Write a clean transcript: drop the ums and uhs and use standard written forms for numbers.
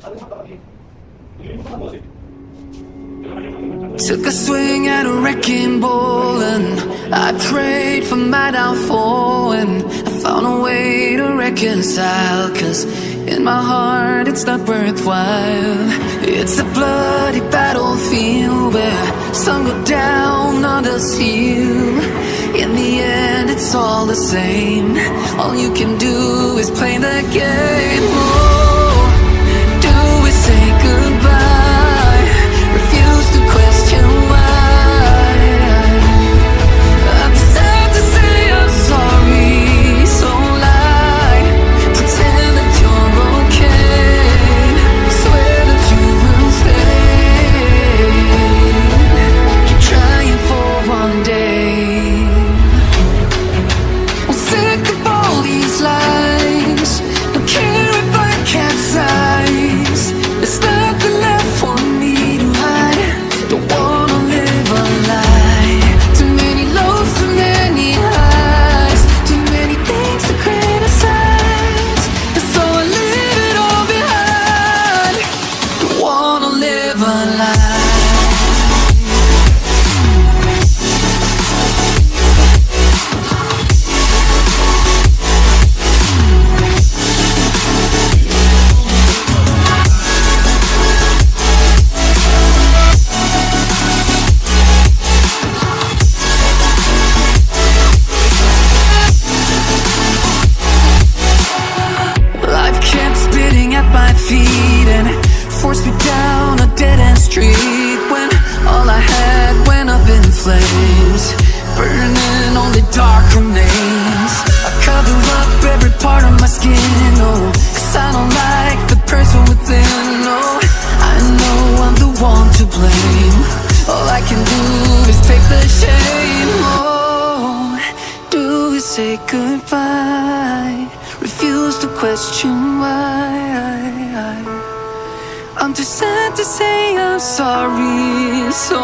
Took a swing at a wrecking ball and I prayed for my downfall, and I found a way to reconcile, 'cause in my heart it's not worthwhile. It's a bloody battlefield where some go down, others heal. In the end it's all the same. All you can do is play the game. Oh, do we say goodbye? Refuse to question why. I'm sad to say I'm sorry, so lie. Pretend that you're okay. Swear that you will stay. Keep trying for one day. I'm sick of all these lies. Don't care if I capsize. There's nothing left for me to hide. Don't wanna live a lie. Too many lows, too many highs. Too many things to criticize. And so I leave it all behind. Don't wanna live a lie. Life kept spitting at my feet and forced me down a dead-end street, when all I had went up in flames, burning only dark remains. I cover up every part of my skin, oh, 'cause I don't like the person within. Oh, I know I'm the one to blame. All I can do is take the shame. Oh, do we say goodbye? Refuse to question why. I'm too sad to say I'm sorry, so